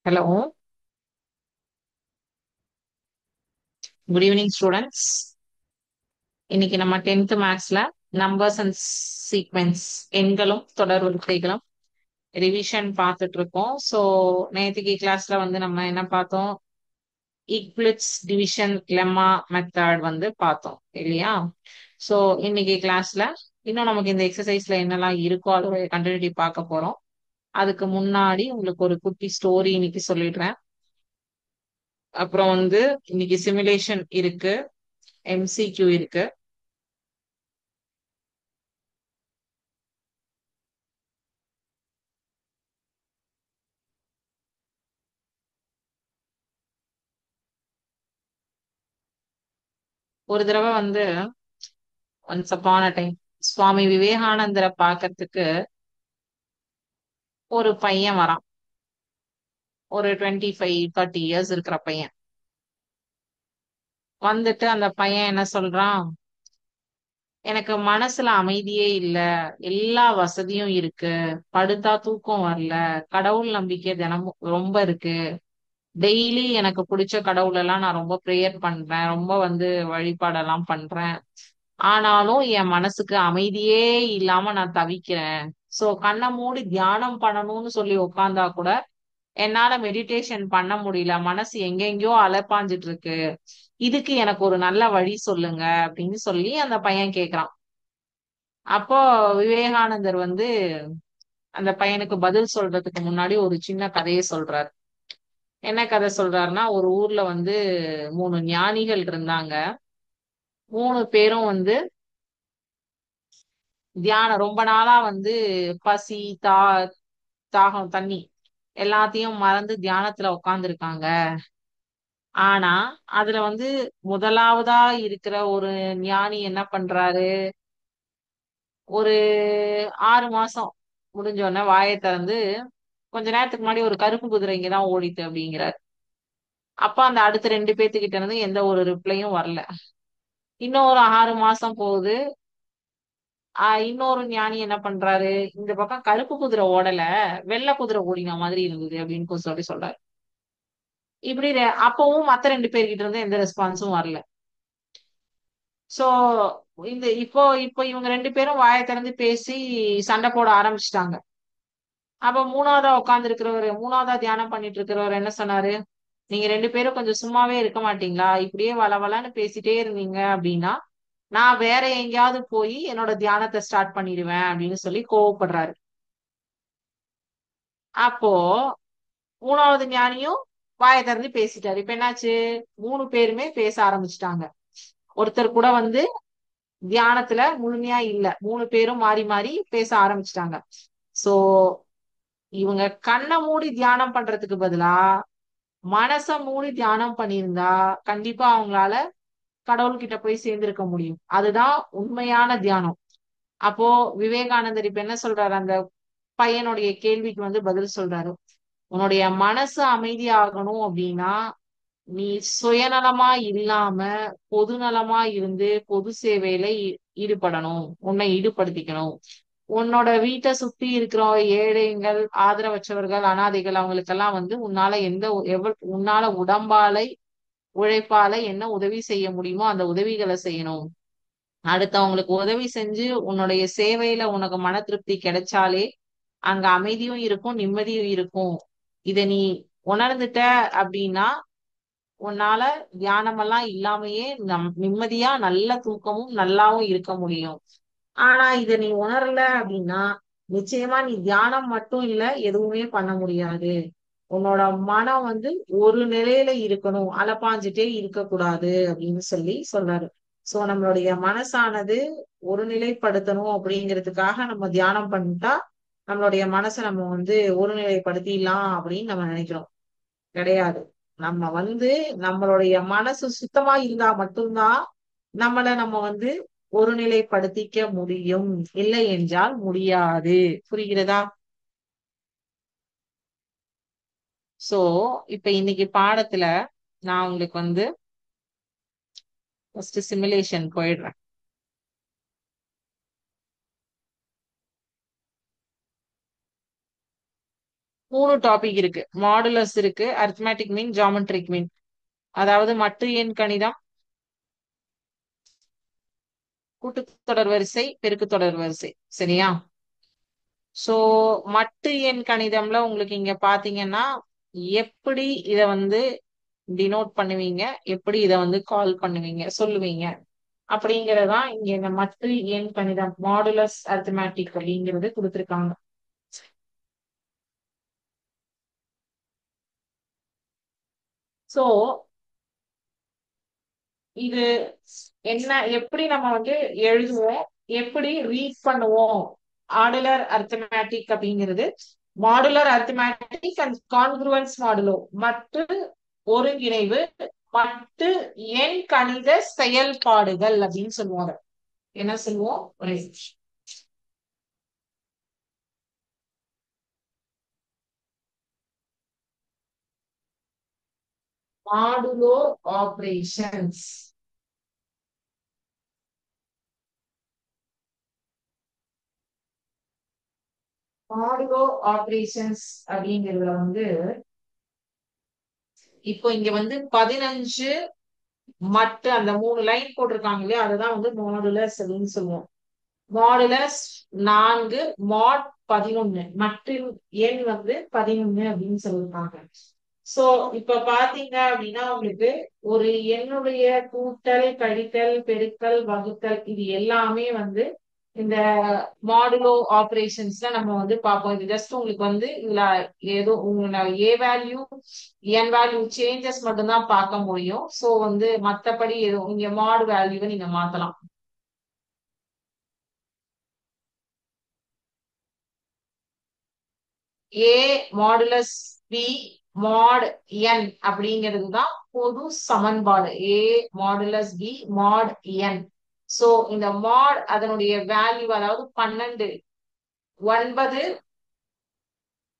Hello, good evening students. இன்னைக்கு நம்ம 10th மேக்ஸ்ல நம்பர்ஸ் அண்ட் சீக்வென்ஸ், எண்களும் தொடர் வரிசைகளும் ரிவிஷன் பார்த்துட்டு இருக்கோம். ஸோ நேற்றுக்கு கிளாஸ்ல நம்ம என்ன பார்த்தோம்? ஈக்விலிப்ஸ் டிவிஷன் லெம்மா மெத்தட் பார்த்தோம் இல்லையா? ஸோ இன்னைக்கு கிளாஸ்ல இன்னும் நமக்கு இந்த எக்ஸசைஸ்ல என்னெல்லாம் இருக்கோ அதோட கண்டினியூட்டி பார்க்க போறோம். அதுக்கு முன்னாடி உங்களுக்கு ஒரு குட்டி ஸ்டோரி இன்னைக்கு சொல்லிடுறேன். அப்புறம் இன்னைக்கு சிமுலேஷன் இருக்கு, எம்சிக்யூ இருக்கு. ஒரு தடவை ஒன்ஸ் அப்பான் அ டைம் சுவாமி விவேகானந்தரை பார்க்கறதுக்கு ஒரு பையன் வரான். ஒரு 25-30 இயர்ஸ் இருக்கிற பையன் அந்த பையன் என்ன சொல்றான்? எனக்கு மனசுல அமைதியே இல்ல, எல்லா வசதியும் இருக்கு, படுத்தா தூக்கம் வரல, கடவுள் நம்பிக்கை தினமும் ரொம்ப இருக்கு, டெய்லி எனக்கு பிடிச்ச கடவுள் எல்லாம் நான் ரொம்ப ப்ரேயர் பண்றேன், ரொம்ப வழிபாடெல்லாம் பண்றேன். ஆனாலும் என் மனசுக்கு அமைதியே இல்லாம நான் தவிக்கிறேன். சோ கண்ணை மூடி தியானம் பண்ணணும்னு சொல்லி உட்கார்ந்தா கூட என்னால மெடிடேஷன் பண்ண முடியல. மனசு எங்கெங்கயோ அலைப்பாஞ்சிட்டு இருக்கு. இதுக்கு எனக்கு ஒரு நல்ல வழி சொல்லுங்க அப்படின்னு சொல்லி அந்த பையன் கேக்குறான். அப்போ விவேகானந்தர் அந்த பையனுக்கு பதில் சொல்றதுக்கு முன்னாடி ஒரு சின்ன கதையை சொல்றாரு. என்ன கதை சொல்றாருன்னா, ஒரு ஊர்ல 3 ஞானிகள் இருந்தாங்க. 3 பேரும் தியானம் ரொம்ப நாளா பசி, தா தாகம், தண்ணி எல்லாத்தையும் மறந்து தியானத்துல உட்கார்ந்துருக்காங்க. ஆனா அதுல முதலாவதா இருக்கிற ஒரு ஞானி என்ன பண்றாரு? ஒரு 6 மாசம் முடிஞ்ச உடனே வாயை திறந்து, கொஞ்ச நேரத்துக்கு முன்னாடி ஒரு கருப்பு குதிரை இங்கதான் ஓடிட்டு அப்படிங்கிறார். அப்ப அந்த அடுத்த 2 பேத்துக்கிட்ட இருந்து எந்த ஒரு ரிப்ளையும் வரல. இன்னொரு 6 மாசம் போகுது. இன்னொரு ஞானி என்ன பண்றாரு? இந்த பக்கம் கருப்பு குதிரை ஓடல, வெள்ளை குதிரை ஓடின மாதிரி இருந்தது அப்படின்னு சொல்லி சொல்றாரு. இப்படி அப்பவும் மத்த 2 பேர்கிட்ட இருந்து எந்த ரெஸ்பான்ஸும் வரல. சோ இப்போ இப்போ இவங்க 2 பேரும் வாயை திறந்து பேசி சண்டை போட ஆரம்பிச்சிட்டாங்க. அப்ப மூணாவதா தியானம் பண்ணிட்டு இருக்கிறவர் என்ன சொன்னாரு? நீங்க 2 பேரும் கொஞ்சம் சும்மாவே இருக்க மாட்டீங்களா? இப்படியே வளவளன்னு பேசிட்டே இருந்தீங்க அப்படின்னா நான் வேற எங்கேயாவது போய் என்னோட தியானத்தை ஸ்டார்ட் பண்ணிடுவேன் அப்படின்னு சொல்லி கோவப்படுறாரு. அப்போ மூணாவது ஞானியும் வாயை திறந்து பேசிட்டாரு. இப்ப என்னாச்சு? 3 பேருமே பேச ஆரம்பிச்சிட்டாங்க. ஒருத்தர் கூட தியானத்துல முழுமையா இல்ல. 3 பேரும் மாறி மாறி பேச ஆரம்பிச்சிட்டாங்க. சோ இவங்க கண்ணை மூடி தியானம் பண்றதுக்கு பதிலா மனச மூடி தியானம் பண்ணியிருந்தா கண்டிப்பா அவங்களால கடவுள்கிட்ட போய் சேர்ந்திருக்க முடியும். அதுதான் உண்மையான தியானம். அப்போ விவேகானந்தர் இப்ப என்ன சொல்றாரு? அந்த பையனுடைய கேள்விக்கு பதில் சொல்றாரு. உன்னுடைய மனசு அமைதியாகணும் அப்படின்னா நீ சுயநலமா இல்லாம பொதுநலமா இருந்து பொது சேவையில ஈடுபடணும், உன்னை ஈடுபடுத்திக்கணும். உன்னோட வீட்டை சுத்தி இருக்கிற ஏழைகள், ஆதரவற்றவர்கள், அனாதைகள் அவங்களுக்கெல்லாம் உன்னால உன்னால உடம்பாலை உழைப்பால என்ன உதவி செய்ய முடியுமோ அந்த உதவிகளை செய்யணும். அடுத்தவங்களுக்கு உதவி செஞ்சு உன்னுடைய சேவையில உனக்கு மன திருப்தி கிடைச்சாலே அங்க அமைதியும் இருக்கும், நிம்மதியும் இருக்கும். இத நீ உணர்ந்துட்ட அப்படின்னா உன்னால தியானமெல்லாம் இல்லாமயே நிம்மதியா நல்ல தூக்கமும் நல்லாவும் இருக்க முடியும். ஆனா இத நீ உணரல அப்படின்னா நிச்சயமா நீ தியானம் மட்டும் இல்ல, எதுவுமே பண்ண முடியாது. உன்னோட மனம் ஒரு நிலையில இருக்கணும், அலப்பாஞ்சிட்டே இருக்கக்கூடாது அப்படின்னு சொல்லி சொல்றாரு. சோ நம்மளுடைய மனசானது ஒரு நிலைப்படுத்தணும் அப்படிங்கிறதுக்காக நம்ம தியானம் பண்ணிட்டா நம்மளுடைய மனசை நம்ம ஒருநிலைப்படுத்திடலாம் அப்படின்னு நம்ம நினைக்கிறோம். கிடையாது. நம்ம நம்மளுடைய மனசு சுத்தமா இருந்தா மட்டும்தான் நம்ம ஒருநிலைப்படுத்திக்க முடியும். இல்லை என்றால் முடியாது. புரிகிறதா? சோ இப்ப இன்னைக்கு பாடத்துல நான் உங்களுக்கு ஃபர்ஸ்ட் சிமுலேஷன் போயிடுறேன். மூணு டாபிக் இருக்கு. மாடுலஸ் இருக்கு, அரித்மேட்டிக் மீன், ஜாமெட்ரிக் மீன். அதாவது மட்டு எண் கணிதம், கூட்டுத்தொடர் வரிசை, பெருக்கு தொடர் வரிசை. சரியா? சோ மட்டு எண் கணிதம்ல உங்களுக்கு இங்க பாத்தீங்கன்னா எப்படி இத வந்து டினோட் பண்ணுவீங்க, எப்படி இத வந்து கால் பண்ணுவீங்க, சொல்லுவீங்க அப்படிங்கறதான் இங்க இந்த மட்டு எண் கணிதம் மாடுலஸ் அரித்மேட்டிக் அப்படிங்கிறது கொடுத்திருக்காங்க. சோ இது என்ன, எப்படி நம்ம வந்து எழுதுவோம், எப்படி ரீட் பண்ணுவோம்? ஆர்டினல் அரித்மேட்டிக் அப்படிங்கிறது மாடுலர் அரித்மேட்டிக் அண்ட் கான்குருவன்ஸ் மாடுலோ, மட்டு ஒருங்கிணைவு, மட்டு எண் கணித செயல்பாடுகள் அப்படின்னு சொல்லுவாங்க. என்ன சொல்லுவோம்? ஒரு மாடுலோ ஆபரேஷன்ஸ். மாடுலோ ஆபரேஷன்ஸ் அப்படிங்கிறதுல வந்து இப்போ இங்க வந்து 15 மட்டு அந்த மூணு லைன் போட்டிருக்காங்க இல்லையா, அதுதான் வந்து மாடுலஸ் அப்படின்னு சொல்லுவோம். மாடுலஸ் 4, மாட் 11, மற்றும் எண் வந்து 11 அப்படின்னு சொல்லியிருக்காங்க. சோ இப்ப பாத்தீங்க அப்படின்னா உங்களுக்கு ஒரு எண்ணுடைய கூட்டல், கழித்தல், பெருக்கல், வகுத்தல் இது எல்லாமே வந்து இந்த மாடுலோ ஆபரேஷன்ஸ்ல நம்ம வந்து பார்ப்போம். இது ஜஸ்ட் உங்களுக்கு வந்து இதுல ஏதோ உங்களோட A value N value changes மட்டும்தான் பார்க்க முடியும். சோ வந்து மத்தபடி ஏதோ இங்க மாடு வேல்யூவை நீங்க மாத்தலாம். ஏ மாடுலஸ் பி மாட் என் அப்படிங்கிறது தான் பொது சமன்பாடு. ஏ மாடுலஸ் பி மாட் என். சோ இந்த மாட் அதனுடைய வேல்யூ அதாவது 12, 9,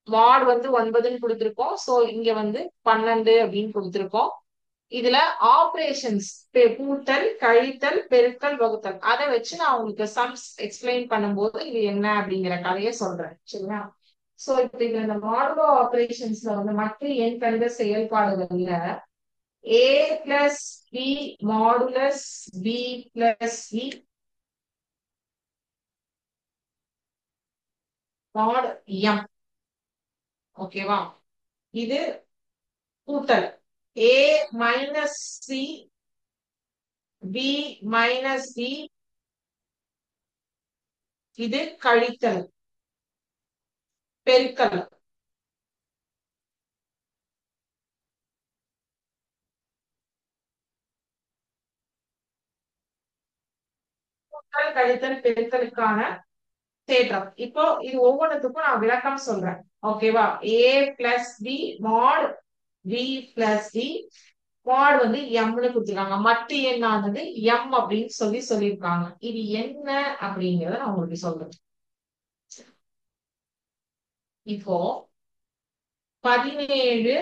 மாட் வந்து 9ன்னு கொடுத்திருக்கோம். சோ இங்க வந்து 12 அப்படின்னு கொடுத்திருக்கோம். இதுல ஆபரேஷன்ஸ் கூட்டல், கழித்தல், பெருக்கல், வகுத்தல் அதை வச்சு நான் உங்களுக்கு சம்ஸ் எக்ஸ்பிளைன் பண்ணும்போது இது என்ன அப்படிங்கிற கதையை சொல்றேன். சரியா? சோ இப்ப இதுல இந்த மாடுலோ ஆபரேஷன்ஸ்ல வந்து மற்ற எண் கணித செயல்பாடுகள்ல A plus B modulus B plus C mod M. Okay? இது கூட்டல். A minus C B minus D, இது கழித்தல். பெருக்கல். கூட்டல், கழித்தல், பெருக்கலுக்கான தேற்றம். இப்போ இது ஒவ்வொன்றுத்துக்கும் நான் விளக்கம் சொல்றேன். ஓகேவா? ஏ பிளஸ் பி மாட் பி பிளஸ் டி மாட் வந்து எம்னு கொடுத்துருக்காங்க. மட்டு எண்ணானது எம் அப்படின்னு சொல்லியிருக்காங்க. இது என்ன அப்படிங்கறத நான் உங்களுக்கு சொல்றேன். இப்போ 17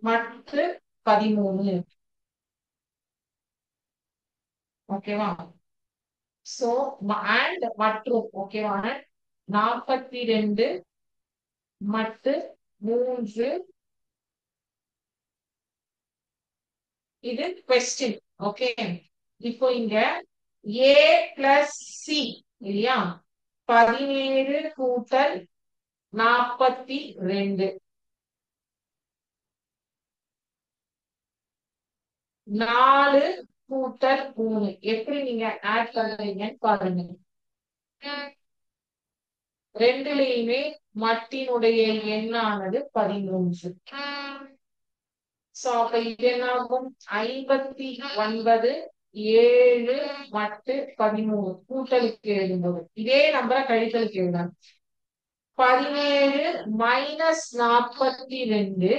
மற்ற 13. ஓகேவா? சோ அண்ட் மற்றும் ஓகேவா 42 மட்டு 3. இது கொஸ்டின். ஓகே. இப்போ இங்க ஏ பிளஸ் சி இல்லையா, 17 கூட்டல் 42, 4 கூட்டல் 3 எப்படி நீங்க ஆட் பண்றீங்கன்னு பாருங்க. ரெண்டுலயுமே மட்டினுடைய எண்ணானது 13. சோ அப்ப இது என்னாகும்? 59 7 மட்டு 13 கூட்டலுக்கு எழுதும்போது இதே நம்பரை கழித்தலுக்கு எழுதணும். 17 மைனஸ் 42,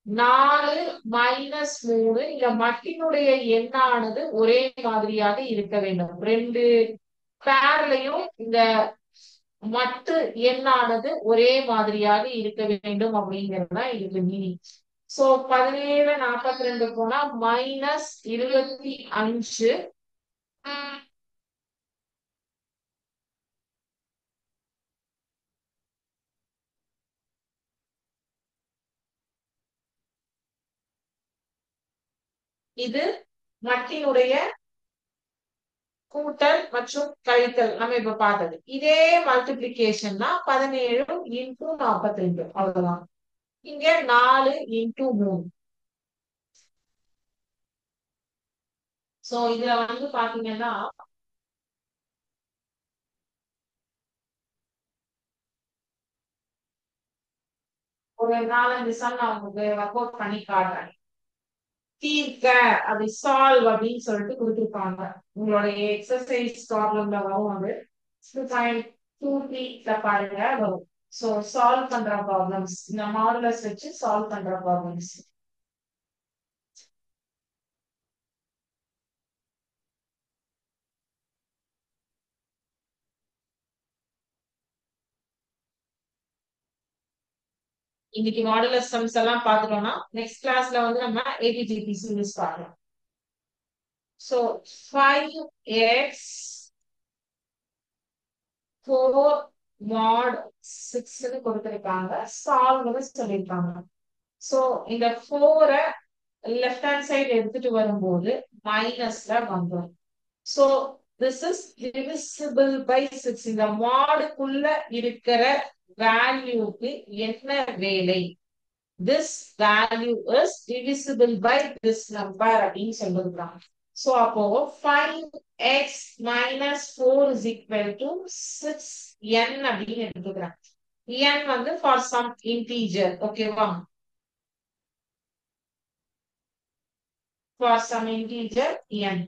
4 மைனஸ் 3. இந்த மட்டினுடைய எண்ணானது ஒரே மாதிரியாக இருக்க வேண்டும். ரெண்டு பேர்லயும் இந்த மட்டு எண்ணானது ஒரே மாதிரியாக இருக்க வேண்டும் அப்படிங்கிறது தான் இதுக்கு மீனிங். சோ 17 42 போனா மைனஸ் 25, இது மட்டினுடைய கூட்டல் மற்றும் கழித்தல் நம்ம இப்ப பார்த்தது. இதே மல்டிபிளிகேஷன் தான் 17 இன்டூ 42 அவ்வளவுதான். இங்க 4 இன்டூ 3. சோ இதுல வந்து பாத்தீங்கன்னா ஒரு 4-5 சம் நான் உங்களுக்கு ஒர்க் அவுட் பண்ணி காட்டுறேன். தீர்க்க அப்படி சால்வ் அப்படின்னு சொல்லிட்டு கொடுத்துருப்பாங்க. உங்களுடைய எக்ஸசைஸ் ப்ராப்ளம்ல வரும் அது. 2.23 பாருங்க வரும். சோ சால்வ் பண்ற ப்ராப்ளம்ஸ் இந்த மாடுலஸ் வச்சு சால்வ் பண்ற ப்ராப்ளம்ஸ். இன்னைக்கு மாடுலஸ் சம்ஸ் எல்லாம் பார்த்துட்டோம்னா நெக்ஸ்ட் கிளாஸ்ல வந்து நம்ம ஏபிஜிபி சீரிஸ் பார்க்கலாம். சோ 5x 4 mod 6 கொடுத்திருக்காங்க. சால்வ் சொல்லியிருக்காங்க. சோ இந்த 4 லெஃப்ட் ஹேண்ட் சைடு எடுத்துட்டு வரும்போது மைனஸ்ல வந்துடும். So this is divisible by 6. இந்த மாடுக்குள்ள இருக்கிற வேல்யூக்கு என்ன வேலை? This value is divisible by this number அப்படின்னு சொல்லிருக்காங்க. சோ அப்போ 5x minus 4 is equal to 6n அப்படின்னு எடுத்துக்கிறேன். n வந்து ஃபார் சம் இன்டீஜர். ஓகேவா? For some integer n.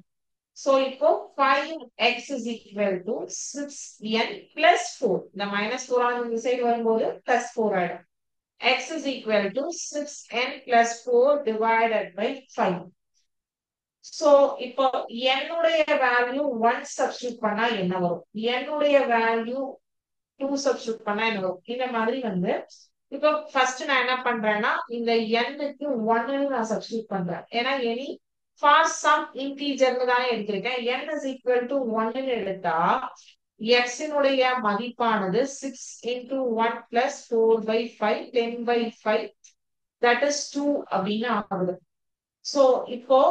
So, இப்போ 5x is equal to 6n plus 4. இந்த minus 4 ஆனது இந்த சைடு வரும்போது plus 4 ஆயிடும். x is equal to 6n plus 4 divided by 5. So, இப்போ n உடைய வேல்யூ 1 சப்ஸ்டிட்யூட் பண்ணா என்ன வரும்? n உடைய வேல்யூ 2 சப்ஸ்டிட்யூட் பண்ணா என்ன வரும்? இந்த மாதிரி வந்து இப்போ ஃபர்ஸ்ட் நான் என்ன பண்றேன்னா இந்த n-க்கு 1 நான் சப்ஸ்டிட்யூட் பண்றேன். ஏன்னா எனி ஃபார் சம் இன்டீஜர்னு தான் எடுத்திருக்கேன். n is equal to 1 எடுத்தா x இனுடைய மதிப்பானது 6 into 1 plus 4 by 5 10 by 5 that is 2 அப்படின்னு ஆகுது. சோ இப்போ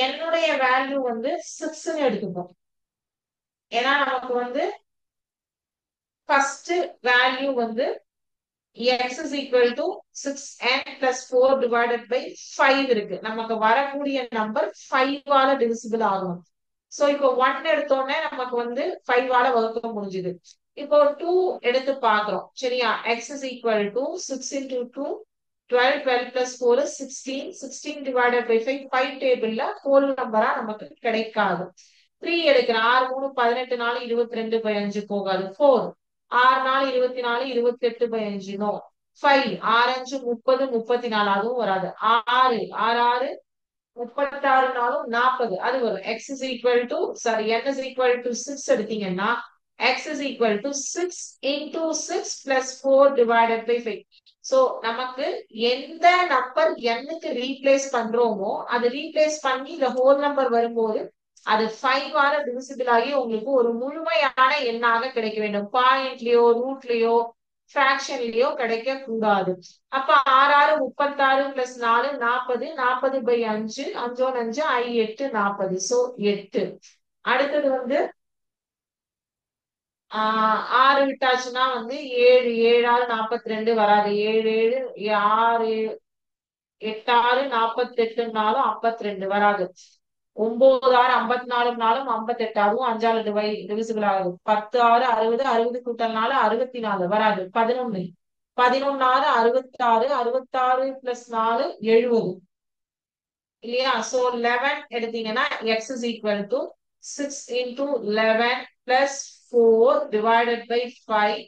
என்னுடைய வேல்யூ வந்து 6ன்னு எடுத்துப்போம். ஏன்னா நமக்கு வந்து ஃபர்ஸ்ட் வேல்யூ வந்து x is equal to 6n plus 4 divided by 5 இருக்கு. நமக்கு வரக்கூடிய நம்பர் 5 ஆல டிவிசிபிள் ஆகும். சோ இப்போ 1 எடுத்தோடனே நமக்கு வந்து 5 ஆல வகுக்க முடிஞ்சுது. இப்போ 2 எடுத்து பாக்குறோம். சரியா? x is equal to 6 into 2 12 12 plus 4 is 16 16 divided by 5 5 டேபிள்ல ஹோல் நம்பரா நமக்கு கிடைக்காது. 3 எடுக்கிறேன். 6 3 18 4 22 by 5 போகாது. 4 6 4 24 28 by 5 நோ. 5 6 5 30 34 அதுவும் வராது. 6 6 6 36 நாளும் 40 அது வரும். x is equal to sorry n is equal to 6 எடுத்தீங்கன்னா x is equal to 6 into 6 plus 4 divided by 5. So நமக்கு எந்த நம்பர் n-க்கு ரீப்ளேஸ் பண்றோமோ அது ரீப்ளேஸ் பண்ணி இந்த ஹோல் நம்பர் வரும்போது அது 5 ஆல டிவிசிபிள் ஆகி உங்களுக்கு ஒரு முழுமையான எண்ணாக கிடைக்க வேண்டும். பாயிண்ட்லயோ ரூட்லயோ ஃபிராக்ஷன்லயோ கிடைக்க கூடாது. அப்ப 6 6 36 பிளஸ் 4 40 40 by 5 5 5 5 8 40. சோ 8. அடுத்தது வந்து 6 விட்டாச்சுன்னா வந்து 7 7 6 42 வராது. 7 7 6 8 6 48 நாளும் 52 வராது. 9 6 54 நாளும் 58 அதுவும் 5ஆல டிவிசிபிள் ஆகுது. 10 6 60 60 கூட்டல் 4 64 வராது. 11 11 6 66 66 பிளஸ் 4 70 இல்லையா? சோ 11 எடுத்தீங்கன்னா x is equal to 6 into 11 plus 4 divided by 5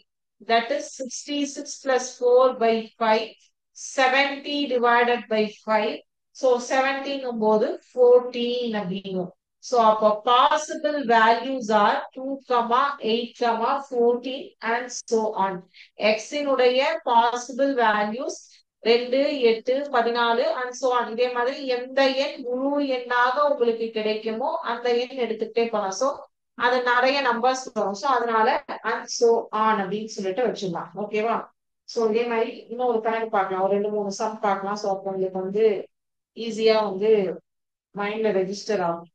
that is 66 plus 4 by 5 70 divided by 5. So 17 போது 14 அப்படிங்கும். So அப்போ possible values are 2, 8, 14 and so on. x இனுடைய possible values 2 8 14 and so on. இதே மாதிரி எந்த எண் முழு எண்ணாக உங்களுக்கு கிடைக்குமோ அந்த எண் எடுத்துக்கிட்டே போலாம். சோ அது நிறைய நம்பர்ஸ் வரும். சோ அதனால and so on அப்படின்னு சொல்லிட்டு வச்சிடலாம். ஓகேவா? சோ இதே மாதிரி இன்னும் ஒரு கணக்கு பார்க்கலாம், ஒரு ரெண்டு மூணு சம் பார்க்கலாம். சோ அப்போ உங்களுக்கு வந்து ஈஸியா வந்து மைண்ட்ல ரெஜிஸ்டர் ஆகும்.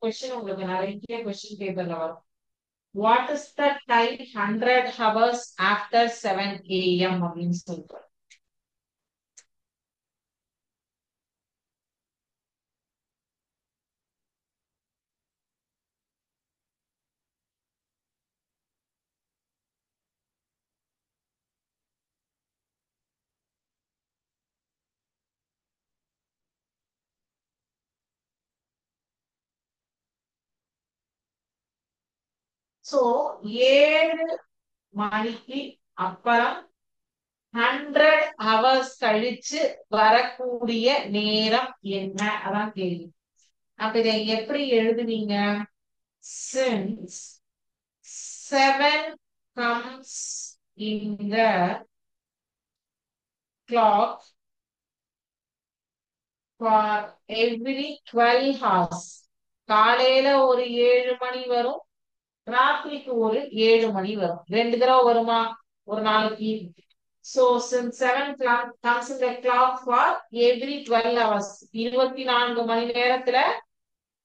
கொஸ்டின் உங்களுக்கு நிறைய கொஸ்டின் பேப்பர்ல வரும். What is the time 100 hours after 7 AM அப்படின்னு சொல்லிட்டு. சோ 7 மணிக்கு அப்புறம் 100 ஹவர்ஸ் கழிச்சு வரக்கூடிய நேரம் என்ன, அதான் கேள்வி. அப்ப இதை எப்படி எழுதுவீங்க? since 7 comes in the clock for every 12 hours. காலையில ஒரு 7 மணி வரும், ராத்திரிக்கு ஒரு 7 மணி வரும். ரெண்டு தடவை வருமா ஒரு நாளைக்கு? So since 7 comes in the clock for every 12 hours, 24 மணி நேரத்துல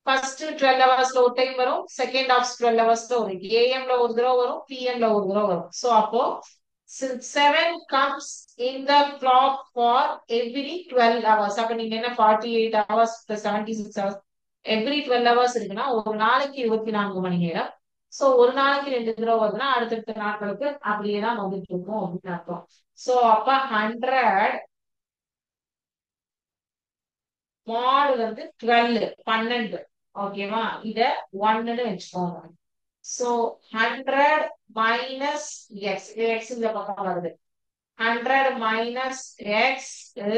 ஃபர்ஸ்ட் 12 ஹவர்ஸ்ல ஒரு டைம் வரும், செகண்ட் ஆஃப் 12 ஹவர்ஸ்ல ஒரு ஏஎம்ல ஒரு தடவை வரும், பிஎம்ல ஒரு தடவை வரும். சோ அப்போ since 7 comes in the clock for every 12 hours, அப்ப நீங்க என்ன 48 hours plus 76 hours, every 12 hours இருக்குன்னா ஒரு நாளைக்கு 24 மணி நேரம். சோ ஒரு நாளைக்கு ரெண்டு தடவை வருதுன்னா அடுத்தடுத்த நாட்களுக்கு அப்படியே தான் வந்துட்டு இருக்கும் அப்படின்னு அர்த்தம். சோ அப்ப 100 மாடு வந்து 12 12. ஓகேவா? இத 1ன்னு வச்சுக்கோங்க. சோ 100 மைனஸ் எக்ஸ், எக்ஸ் இந்த பக்கம் வருது. 100 minus x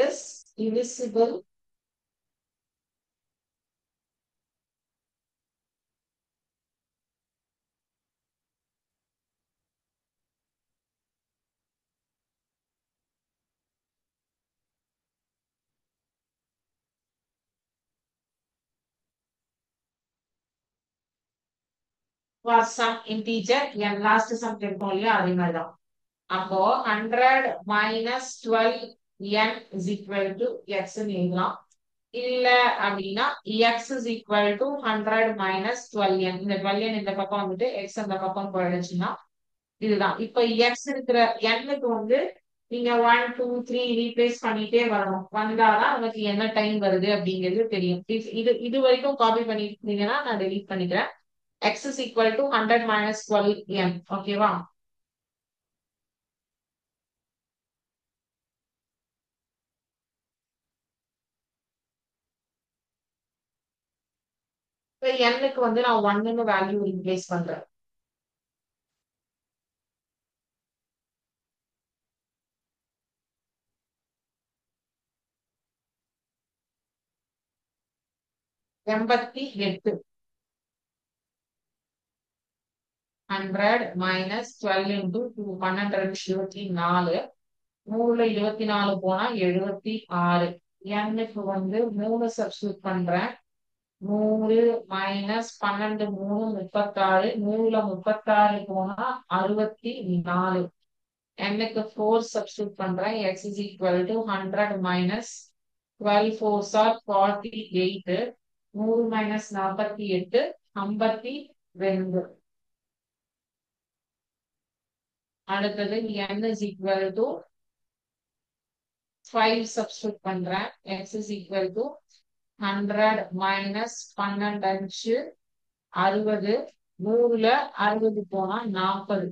is divisible for some integer n. Last some எடுப்போம் இல்லையா, அதே மாதிரிதான். அப்போ 100 minus 12n is equal to x ன்னு எழுதலாம். இல்ல அப்படின்னா x is equal to 100 minus 12n. இந்த 12n இந்த பக்கம் வந்துட்டு x அந்த பக்கம் போயிடுச்சுன்னா இதுதான். இப்ப எக்ஸ் இருக்கிற எண்ணுக்கு வந்து நீங்க 1 2 3 ரீப்ளேஸ் பண்ணிட்டே வரணும். வந்தாதான் நமக்கு என்ன டைம் வருது அப்படிங்கிறது தெரியும். இது இது வரைக்கும் காப்பி பண்ணிருந்தீங்கன்னா நான் டெலீட் பண்ணிக்கிறேன். X is equal to 100 minus 12n. ஓகேவா? இப்ப எண்ணுக்கு வந்து நான் 1ன்னு வேல்யூ ரீப்ளேஸ் பண்றேன். எண்பத்தி எட்டு. 100 மைனஸ் 12 இன்டூ 2, 12 24. 100 போனா 76. எண்ணுக்கு வந்து 3 சப்ஸ்டியூட் பண்றேன். 100 மைனஸ் 12 3 36. 100 போனா 64. எண்ணுக்கு 4 சப்ஸ்டியூட் பண்றேன். X is equal to 100 minus 12 4s are 48. 100 minus 48 52. அடுத்தது n is equal to 5 substitute பண்றேன். X is equal to 100 minus 12 5 60. 100 போனா 40.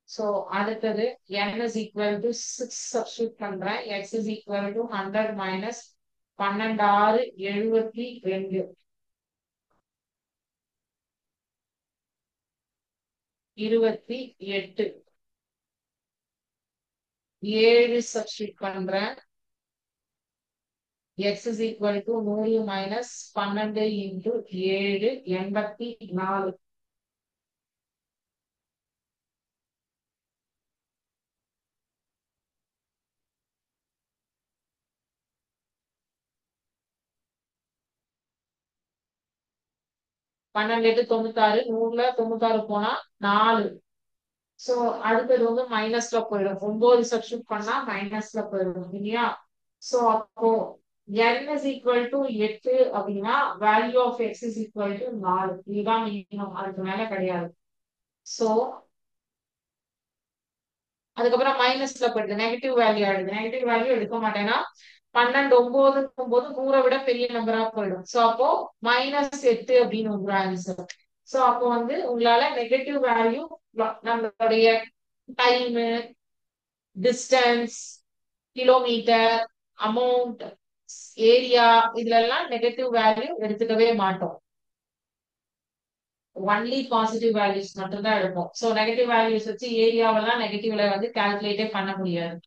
சோ அடுத்தது n is equal to 6 substitute பண்றேன். x is equal to 100 minus 12 6 72. 28. 7 substitute பண்றேன். x is equal to 100 minus 12 into 7 84. பன்னெண்டு எட்டு 96. 100ல 96 போனா 4. So அடுத்தது வந்து மைனஸ்ல போயிடும். 9 சப்ஸ்டிட் பண்ணா மைனஸ்ல போயிடும் இல்லையா? சோ அப்போ n is equal to 8 அப்படின்னா value of x is equal to 4. இதுதான் மினிமம், அதுக்கு மேல கிடையாது. சோ அதுக்கப்புறம் மைனஸ்ல போயிடுது, நெகட்டிவ் வேல்யூ ஆயிடுது. நெகட்டிவ் வேல்யூ எடுக்க மாட்டேன்னா 12 9 போது 100 விட பெரிய நம்பரா போயிடும். சோ அப்போ -8 அப்படின்னு உங்க ஆன்சர். சோ அப்போ வந்து உங்களால நெகட்டிவ் வேல்யூ நம்மளுடைய time, distance, kilometre, amount, area, இதுல எல்லாம் நெகட்டிவ் வேல்யூ எடுத்துக்கவே மாட்டோம். ஒன்லி பாசிட்டிவ் வேல்யூஸ் மட்டும் தான் எடுப்போம். சோ நெகட்டிவ் வேல்யூஸ் வச்சு ஏரியாவெல்லாம் நெகட்டிவ்ல வந்து கால்குலேட்டே பண்ண முடியாது.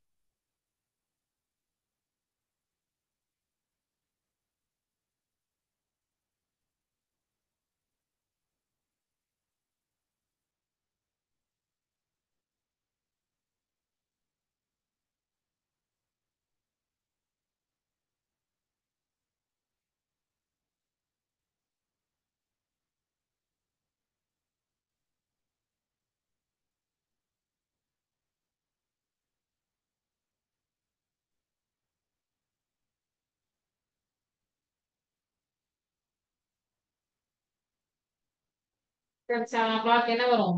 Then 7 o'clock என்ன வரும்?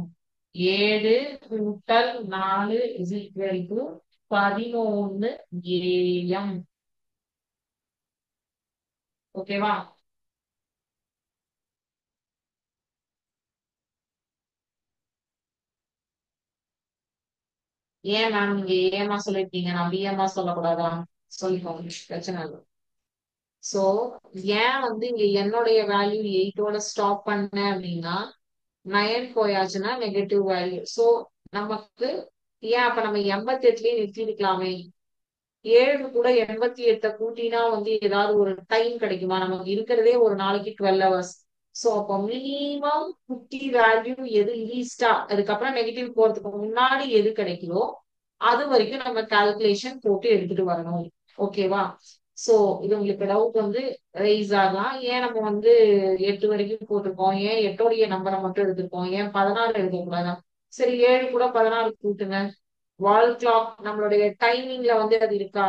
7 கூட்டல் 4 is equal to 11 AM. ஓகேவா? ஏன் மேம் நீங்க ஏமா சொல்லிருக்கீங்க, நான் பிஎம்மா சொல்லக்கூடாதா? சொல்லிக்கோங்க, பிரச்சனை இல்லை. சோ ஏன் வந்து இங்க என்னுடைய வேல்யூ 8ஓட ஸ்டாப் பண்ணேன் அப்படின்னா 9 போயாச்சுன்னா நெகட்டிவ் வேல்யூ. சோ நமக்கு ஏன் அப்ப நம்ம 88லயே நிறுத்திருக்கலாமே. 7 கூட 88 கூட்டினா வந்து ஏதாவது ஒரு டைம் கிடைக்குமா? நமக்கு இருக்கிறதே ஒரு நாளைக்கு 12 hours. சோ அப்போ மினிமம் 50 வேல்யூ எது லீஸ்டா, அதுக்கப்புறம் நெகட்டிவ் போறதுக்கு முன்னாடி எது கிடைக்குதோ அது வரைக்கும் நம்ம கால்குலேஷன் போட்டு எடுத்துட்டு வரணும். ஓகேவா? சோ இது உங்களுக்கு டவுட் வந்து ரைஸ் ஆகலாம். ஏன் நம்ம வந்து 8 வரைக்கும் போட்டிருக்கோம், ஏன் 8ஓடைய நம்பரை மட்டும் எடுத்திருக்கோம், ஏன் 16 எடுக்க கூடாதா? சரி 7 கூட 16 கூட்டுங்க. வால் கிளாக் நம்மளுடைய டைமிங்ல வந்து அது இருக்கா?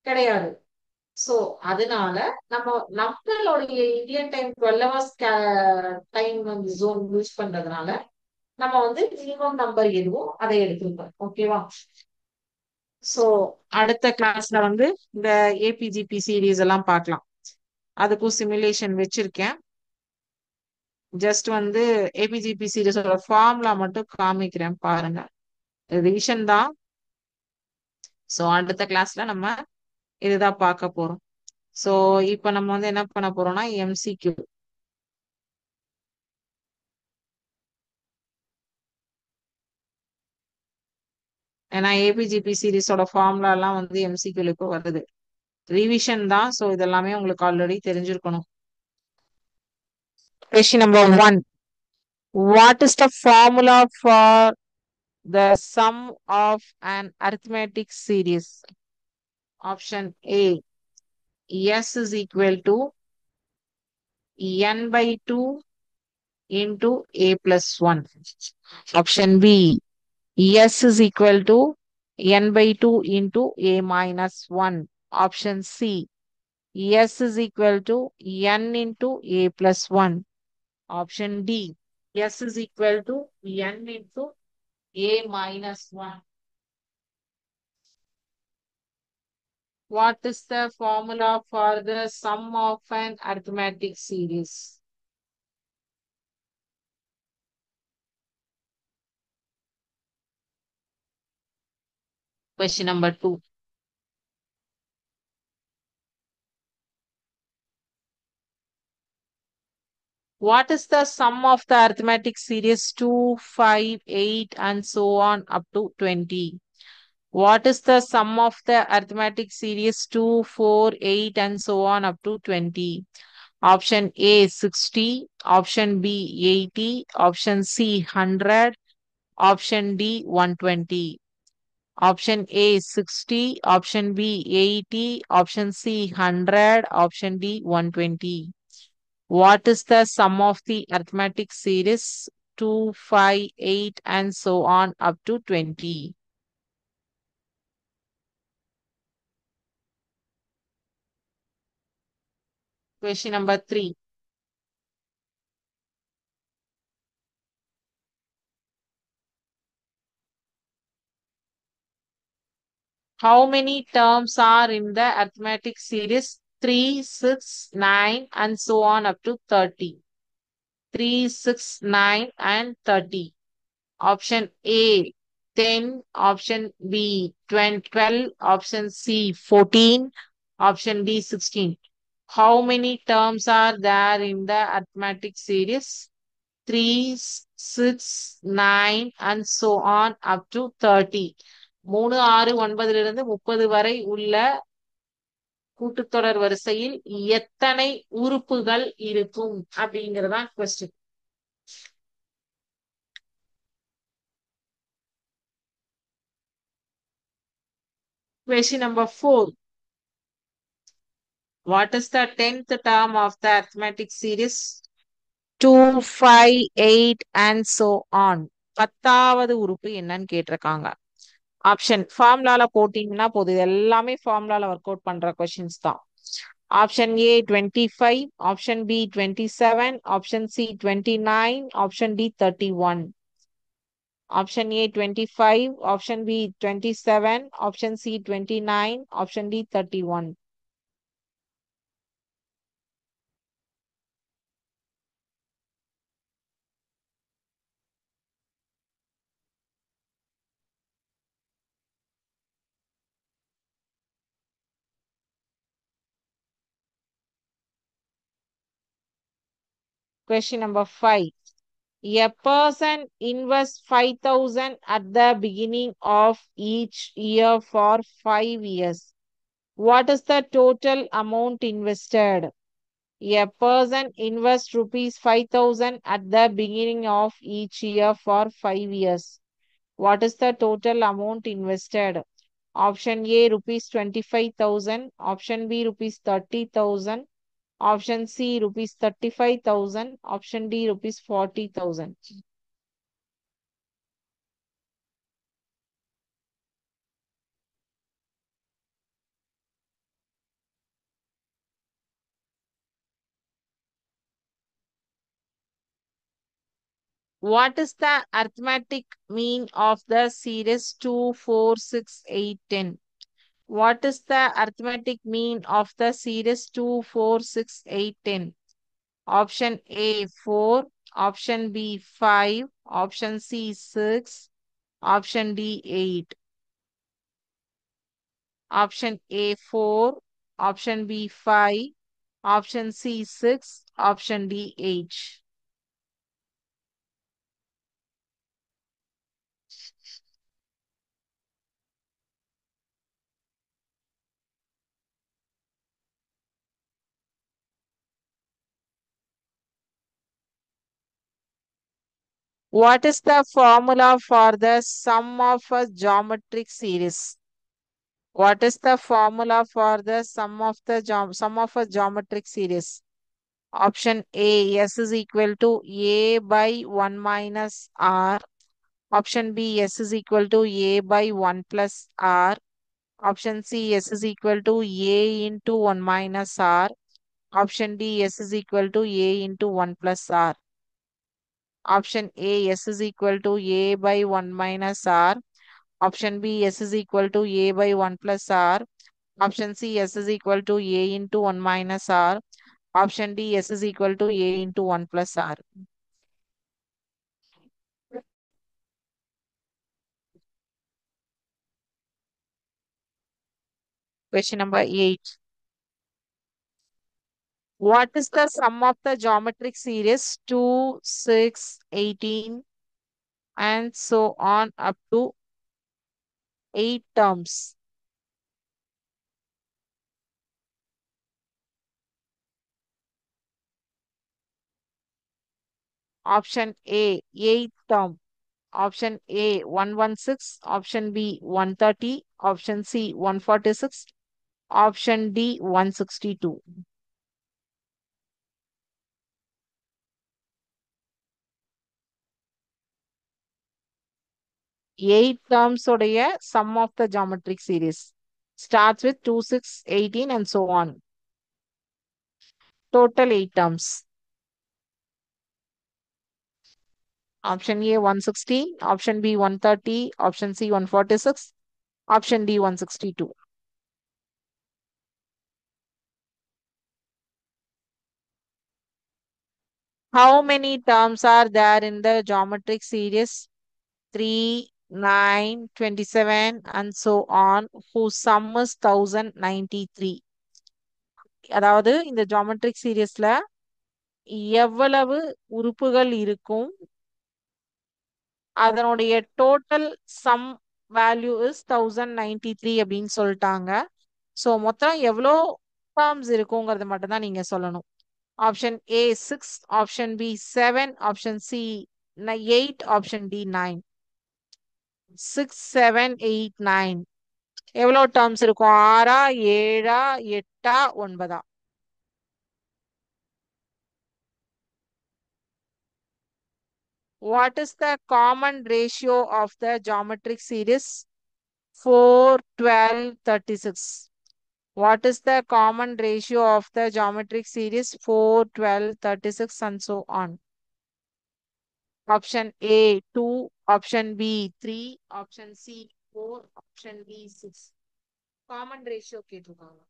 கிடையாது. சோ அதனால நம்ம நம்மளுடைய இந்தியன் டைம் 12 ஹவர்ஸ் டைம் வந்து ஜோன் யூஸ் பண்றதுனால நம்ம வந்து மினிமம் நம்பர் எதுவோ அதை எடுத்துருக்கோம். ஓகேவா? சோ அடுத்த கிளாஸ்ல வந்து இந்த ஏபிஜிபி சீரீஸ் எல்லாம் பார்க்கலாம். அதுக்கும் சிமுலேஷன் வச்சிருக்கேன். ஜஸ்ட் வந்து ஏபிஜிபி சீரீஸோட ஃபார்முலா மட்டும் காமிக்கிறேன் பாருங்க. ரிவிஷன் தான். சோ அடுத்த கிளாஸ்ல நம்ம இதுதான் பார்க்க போறோம். சோ இப்ப நம்ம வந்து என்ன பண்ண போறோம்னா எம்சிக்யூ. ஏன்னா ஏபிஜிபி சீரீஸோட ஃபார்முலா எல்லாம் வந்து எம்சிக்யூல இப்போ வருது. ரிவிஷன் தான். சோ இதெல்லாமே உங்களுக்கு ஆல்ரெடி தெரிஞ்சிருக்கணும். Question number 1. What is the formula for the sum of an arithmetic series? Option A. S is equal to n by 2 into a plus 1. Option B. S is equal to n by 2 into a minus 1. Option C. S is equal to n into a plus 1. Option D. S is equal to n into a minus 1. What is the formula for the sum of an arithmetic series? Question number 2. What is the sum of the arithmetic series 2, 5, 8, and so on up to 20? What is the sum of the arithmetic series 2, 4, 8, and so on up to 20? Option A 60, option B 80, option C 100, option D 120. Option A 60, option B 80, option C 100, option D 120. What is the sum of the arithmetic series 2, 5, 8, and so on up to 20? Question number 3. How many terms are in the arithmetic series 3, 6, 9, and so on up to 30? 3, 6, 9, and 30. Option A 10, option B 20, 12, option C 14, option D 16. How many terms are there in the arithmetic series? 3, 6, 9, and so on up to 30. 3, 6, 9 இலிருந்து 30 வரை உள்ள கூட்டுத்தொடர் வரிசையில் எத்தனை உறுப்புகள் இருக்கும் அப்படிங்கறதான் question. Question number 4. What is the 10th term of the arithmetic series? 2, 5, 8, and so on. 10வது உறுப்பு என்னன்னு கேட்டிருக்காங்க. ஆப்ஷன் ஃபார்முலால போட்டீங்கன்னா போதும். இது எல்லாமே ஃபார்முலால ஒர்க் அவுட் பண்ற கொஸ்டின்ஸ் தான். Option A 25, option B 27, option C 29, option D 31. Option A 25, option B 27, option C 29, option D 31. Question number 5. A person invests 5,000 at the beginning of each year for 5 years. What is the total amount invested? A person invests rupees 5,000 at the beginning of each year for 5 years. What is the total amount invested? Option A rupees 25,000, option B rupees 30,000, option C rupees 35,000, option D rupees 40,000. What is the arithmetic mean of the series 2, 4, 6, 8, 10? What is the arithmetic mean of the series 2, 4, 6, 8, 10? Option A 4, option B 5, option C 6, option D 8. Option A 4, option B 5, option C 6, option D 8. What is the formula for the sum of a geometric series? What is the formula for the sum of a geometric series? Option A, S is equal to A by 1 minus R. Option B, S is equal to A by 1 plus R. Option C, S is equal to A into 1 minus R. Option D, S is equal to A into 1 plus R. Option A, S is equal to A by 1 minus R. Option B, S is equal to A by 1 plus R. Option C, S is equal to A into 1 minus R. Option D, S is equal to A into 1 plus R. Question number 8. What is the sum of the geometric series 2, 6, 18, and so on up to 8 terms? Option A, 8 term. Option A, 116. Option B, 130. Option C, 146. Option D, 162. 8 terms உடைய sum of the geometric series. Starts with 2, 6, 18 and so on. Total 8 terms. Option A 160, option B 130, option C 146, option D 162. How many terms are there in the geometric series? 3, 9, 27 and so on, whose sum is 1093. அதாவது இந்த geometric seriesல எவ்வளவு உறுப்புகள் இருக்கும், அதனுடைய total some value is 1093 அப்படின்னு சொல்லிட்டாங்க. So மொத்தம் எவ்வளோ டேர்ம்ஸ் இருக்குங்கிறது மட்டும் தான் நீங்க சொல்லணும். Option A 6, option B 7, option C 8, option D 9. 6, 7, 8, 9 எவ்வளோ டேர்ம்ஸ் இருக்கும்? 6, 7, 8, 9. What is the common ratio of the geometric series 4, 12, 36? What is the common ratio of the geometric series 4, 12, 36 and so on? Option A 2, option B 3, option C 4, option D 6. Common ratio கேட்டிருக்காங்க.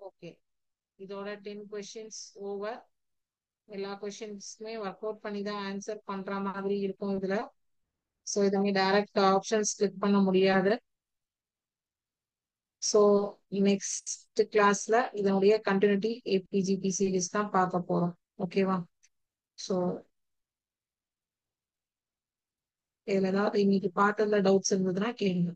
Okay, இதோட 10 questions over. எல்லா கொஸ்டின்ஸ்மே work out பண்ணி தான் answer பண்ற மாதிரி இருக்கும் இதுல. So இதுமே டைரக்ட் ஆப்ஷன்ஸ் கிளிக் பண்ண முடியாது. ஸோ நெக்ஸ்ட் கிளாஸ்ல இதனுடைய கண்டினியூட்டி ஏபிஜிபி சீரிஸ் தான் பார்க்க போறோம். ஓகேவா? ஸோ இதுல ஏதாவது இன்னைக்கு பார்த்ததுல டவுட்ஸ் இருந்ததுன்னா கேளுங்க.